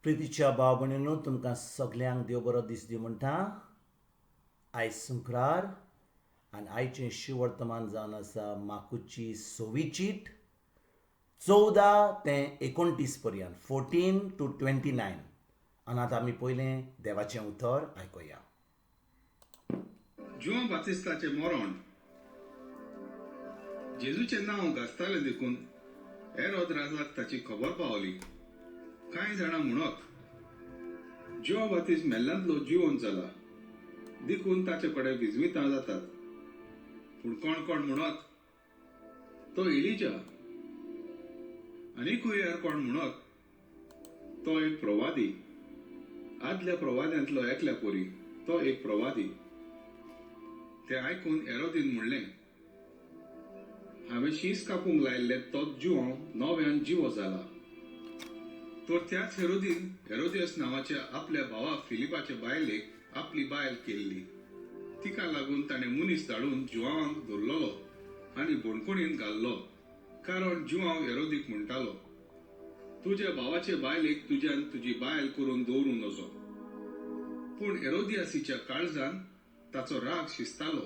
प्रितीच्या भाव भयणींनो, तुमकां सगल्यांक देव बरो दीस दी म्हणटा. आयज शुक्रार आनी आयचें शिवर्तमान जावन आसा माकुची 26 14 ते 29 पर्यंत 14 to 29. आनी आतां आमी पयलें देवाचें उतर आयकुया. जुआंव बातिस्ताचे मरण. जेजूचें नांव गाजतालें देखून हेरोद राजाक ताची खबर पावली. कांय जाणां म्हणत, जुआंव बातिस्त मेल्ल्यांतलो जिवंत जाला देखून ताचे कडेन विजवितां जातात. पूण कोण कोण म्हणत, तो एलिजा. आनीकूय हेर कोण म्हणत, तो एक प्रवादी, आदल्या प्रवाद्यांतलो एकल्या पोरी तो एक प्रवादी. ते आयकून हेरोदीन म्हणलें, हांवें शीस कापूंक लायिल्ले तोच जुआंव नव्यान जिवो जाला. तर त्याच हेरोदीन हेरोदियस नांवाच्या आपल्या भावा फिलिपाचे बायलेक आपली बायल केल्ली. तिका लागून ताणें मनीस धाडून जुआंवाक धरलोलो आनी बोडकुणींत घाल्लो. कारण जुआंव हेरोदीक म्हणटालो, तुज्या भावाचे बायलेक तुज्यान तुजी बायल करून दवरूं नजो. पूण हेरोदियासीच्या काळजान ताचो राग शिजतालो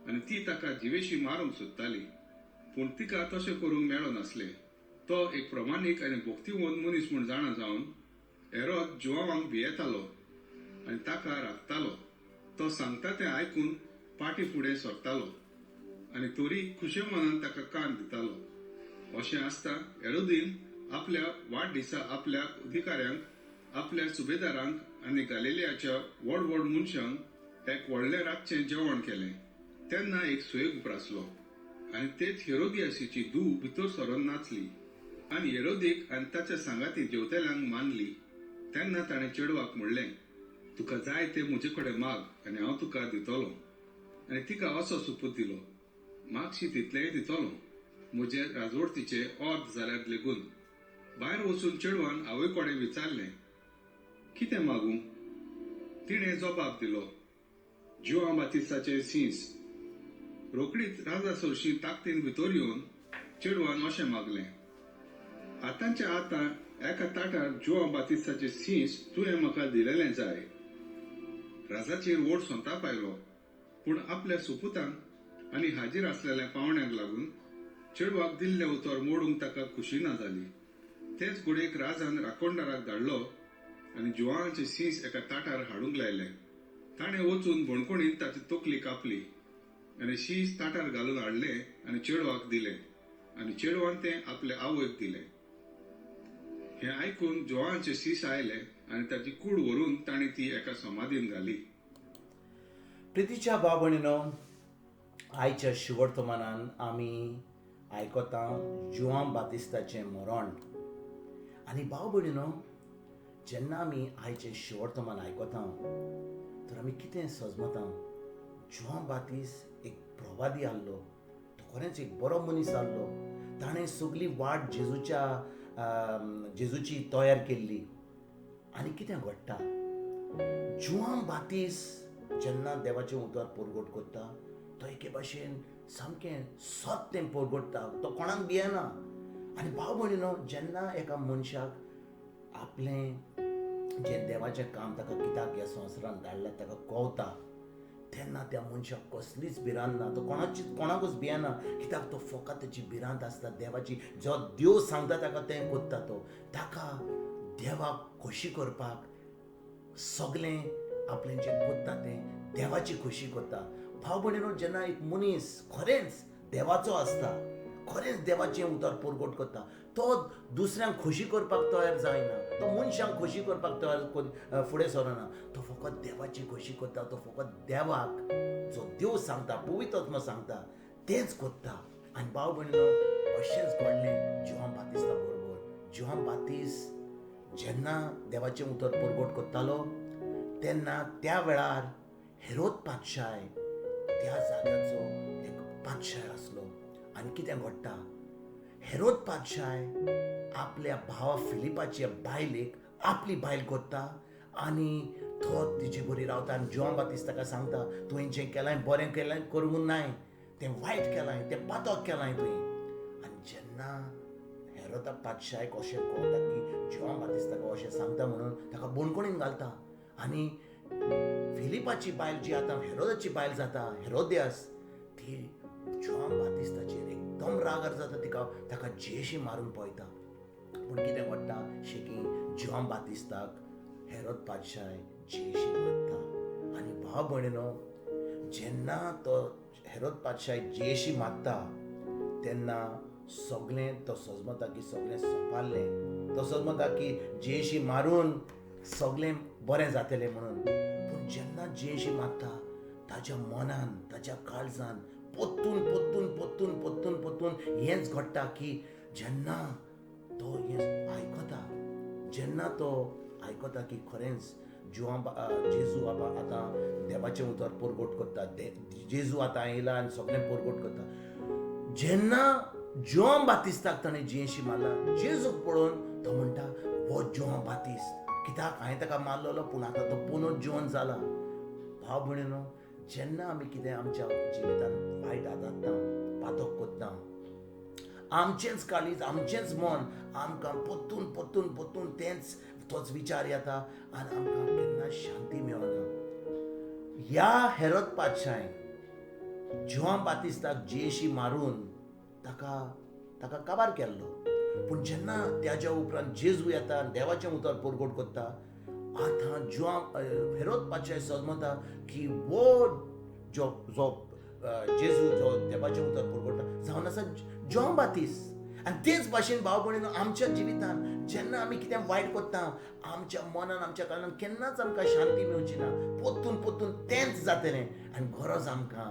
आनी ती ताका जिवेशी मारूंक सोदताली. पूण तिका तशें करूंक मेळो नासलें. तो एक प्रमाणीक आनी भोक्तिमोद मनीस म्हूण जाणा जावन हेरोद जुआंवाक भियेतालो आनी ताका राखतालो. तो सांगता तें आयकून पाटी फुडें सरतालो आनी तोरी खुशे मनान ताका कान दितालो. अशें आसता हेरोदीन आपल्या वाडदिसा आपल्या अधिकाऱ्यांक, आपल्या सुबेदारांक आनी गालिलेयाच्या व्हड व्हड मनशांक एक व्हडलें रातचें जेवण केलें. तेन्ना एक सोयेग उप्रासलो आनी तेच हेरोदियासीची धूव भितर सरोन नाचली आनी हेरोदीक आनी ताच्या सांगाती जेवतेल्यांक मानली. तेन्ना ताणें चेडवाक म्हणलें, तुका जाय तें म्हजे कडेन माग आनी हांव तुका दितलों. आनी तिका असो सुपूत दिलो, मागशी तितलेंय दितलों, म्हजे राजवटीचे अर्द जाल्यार लेगून. भायर वचून चेडवान आवय कडेन विचारलें, कितें मागूं? तिणें जबाब दिलो, जुआंव बातिस्ताचें सीस. रोकडीच राजा सरशी ताकतीन भितर येवन चेडवान अशें मागलें, आतांच्या आतां एका ताटार जुआंव बातिस्ताचें सीस तुवें म्हाका दिलेलें जाय. राजाचेर व्हड संताप आयलो. पूण आपल्या सोपुतांक आनी हाजीर आसलेल्या पावण्यांक लागून चेडवाक दिल्लें उतर मोडूंक ताका खुशी ना जाली. तेच घडयेक राजान राखणदाराक धाडलो आनी जुआंवाचें सीस एका ताटार हाडूंक लायलें. ताणें वचून बोडकुणींत ताची तकली कापली आनी शीस ताटार घालून हाडलें आनी चेडवाक दिलें आनी चेडवान तें आपल्या आवयक दिलें. हें आयकून जुआंवाचें शीस आयलें आनी ताची कूड व्हरून ताणें ती एका समाधीन घाली. प्रितीच्या भाव भयणींनो, आयच्या शिवर्तमानान आमी आयकता जुआंव बातिस्ताचें मरण. आनी भाव भयणींनो, जेन्ना आमी आयचें शिवर्तमान आयकता तर आमी कितें सजमता, जुआंव बातिस्त एक प्रवादी आसलो. तो खरेंच एक बरो मनीस आसलो. ताणें सगली वाट जेजूची तयार केल्ली. आनी कितें घडटा, जुआंव बातिस्त जेन्ना देवाचें उतर परगट करता, तो एके भाशेन सामकें सत्य परगटता. तो कोणाक भियेना. आनी भाव भयणींनो, जेन्ना एका मनशाक आपलें जें देवाचें काम ताका कित्याक ह्या संवसारांत धाडलां ताका कळटा, तेन्ना त्या मनशाक कसलीच भिरांत ना. तो कोणाकूच भियेना. कित्याक तो फकत ताची भिरांत आसता देवाची. जो देव सांगता ताका तें करता. तो ताका देवाक खोशी करपाक सगलें आपलें जें करता तें देवाची खोशी करता. भाव भयणींनो, जेन्ना एक मनीस खरेंच देवाचो आसता, खरेंच देवाचें उतर परगट करता, तो दुसऱ्यांक खोशी करपाक तयार जायना. तो मनशांक खोशी करपाक तयार फुडें सरना. तो फकत देवाची खोशी करता. तो फकत देवाक जो देव सांगता, पवित्र आत्मा सांगता तेंच करता. आनी भाव भयणींनो, अशेंच घडलें जुआंव बातिस्ता बरोबर. जुआंव बातिस्त जेन्ना देवाचें उतर परगट करतालो तेन्ना त्या वेळार हेरोद पातशाय त्या जाग्याचो एक पातशाय आसलो. आनी कितें घडटा, हेरोद पातशाय आपल्या भावा फिलिपाच्या बायलेक आपली बायल करता आनी तो तिची बरी रावता. आनी जुआंव बातिस्त ताका सांगता, तुवें जें केलां बरें केलां करूंक नाय, तें वायट केलां, तें पातक केलां तुवें. आनी जेन्ना हेरोदा पातशायक अशें कळटा की जुआंव बातिस्त ताका अशें सांगता म्हणून बोणकोणीन घालता आनी फिलिपाची बायल जी आतां हेरोदाची बायल जाता हेरोद्यास ती जॉन बातिस्ताचेर एकदम रागार जाता ताका जेशी मारून पळयता. पूण कितें घडटा शेकी जॉन बातिस्ताक हेरोद पादशाय जेशी मारता. आनी भाव भयणीनो, जेन्ना तो हेरोद पादशाय जेशी मारता तेन्ना सगळें तो सजमता की सगळें सोंपारलें. तो सजमता की जेशी मारून सगळें बरें जातलें म्हणून. पूण जेन्ना जेशी मारता ताच्या मनान ताच्या काळजान पोत्तून पोत्तून पोत्तून पोत्तून पोत्तून हेंच घडटा की जेन्ना तो हें आयकता, जेन्ना तो आयकता की खरेंच जेजू आतां देवाचें उतर परगट करता, जेजू आतां येयला आनी सगळें परगट करता. जेन्ना जॉन बातिस्ताक ताणें जेशी मारला, जेजूक पळोवन तो म्हणटा हो जॉन बातिस्त, कित्याक हांवें ताका मारलेलो पूण आतां तो पुनूच जिवन जाला. भाव भयणीनो, जेन्ना आमी कितें आमच्या जिवितांत वायट आदारता, पातक कोत्ता, आमचेंच काळीज आमचेंच मन आमकां पोत्तून पोत्तून पोत्तून तोच विचार येता आनी आमकां केन्ना शांती मेळना. ह्या हेरोद पादशायन जॉन बातिस्ताक जेशी मारून ताका काबार केल्लो. पूण जेन्ना त्याच्या उपरांत जेजू येता देवाचें उतर परगट करता, आतां हेरोद पादशाय समजता की वो जो जेजू जो देवाचें उतर परगटा जावन आसा जॉन बातिस्त. आनी तेच भाशेन भाव भयणीनो, आमच्या जिवितांत जेन्ना आमी कितें वायट करता आमच्या मनान आमच्या कारणान केन्नाच आमकां शांती मेळची ना. पोत्तून पोत्तून तेंच जातलें आनी गरज आमकां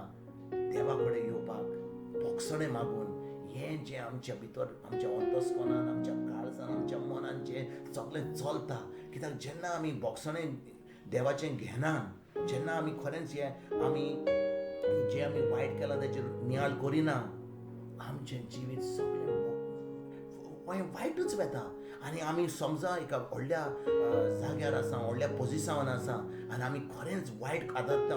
देवा कडेन येवपाक बोगसणें मागून हें जें आमच्या भितर आमच्या अंतस्कनान आमच्या काळजान आमच्या मनान जें सगळें चलता. कित्याक जेन्ना आमी बोगसणें देवाचें घेनान, जेन्ना आमी खरेंच जें आमी वायट केलां तेजेर नियाळ करिना, आमचें जिवीत सगळें वायटूच वेता. आनी आमी समजा एका व्हडल्या जाग्यार आसा, व्हडल्या पोजिशनान आसा आनी आमी खरेंच वायट आदारता,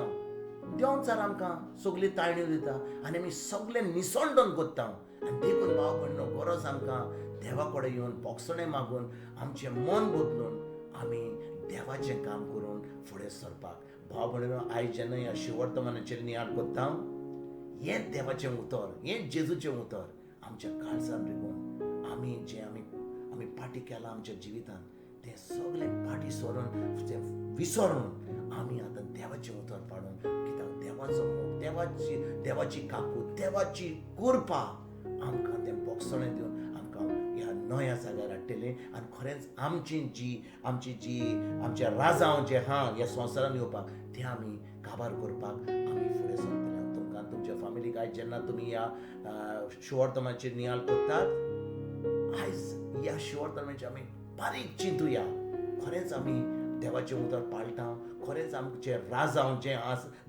देंवचार आमकां सगळी ताळयो दिता आनी आमी सगळें निसंडून कोत्ता. आनी देखून भाव भयणीनो, गरज आमकां देवा कडेन येवन बोगसणें मागून आमचें मन बदलून आमी देवाचें काम करून फुडें सरपाक. भाव भयणीनो, आयज जेन्ना ह्या शिवर्तमानाचेर नियाळ कोत्ता, हें देवाचें उतर, हें जेजूचें उतर आमच्या काळजान रिगून आमी पाटी केलां आमच्या जिवितांत तें सगळें पाटी सोडून तें विसरून आमी आतां देवाचें उतर पाडून, कित्याक देवाचो मोग, देवाची काकूट, देवाची कृपा आमकां तें बोगसणें दिवन आमकां ह्या नव्या जाग्यार हाडटलें. आनी खरेंच आमचें राजांव जें आहा ह्या संवसारान येवपाक तें आमी काबार करपाक आमी फुडें सरतले. तुमकां तुमच्या फॅमिलीक आयज जेन्ना तुमी ह्या शिवर्तमानाचेर नियाळ करतात, आयज ह्या शिवर्तमानाचेर आमी बारीक चिंतुया. खरेंच आमी देवाचें उतर पाळटा, खरेंच आमचें राजांव जें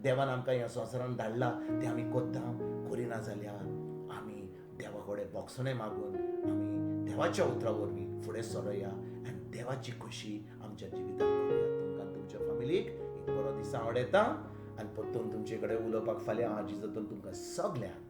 देवान आमकां ह्या संवसारान धाडलां तें आमी कोत्ता. करिना जाल्यार आमी देवा कडेन बोगसणें मागून आमी देवाच्या उतरा वरवीं फुडें सरोया आनी देवाची खोशी आमच्या जिवितांत करुया. तुमकां तुमच्या फॅमिलीक एक बरो दीस आवडेता आनी परतून तुमचे कडेन उलोवपाक फाल्यां हांव जिजतून तुमकां सगल्यांक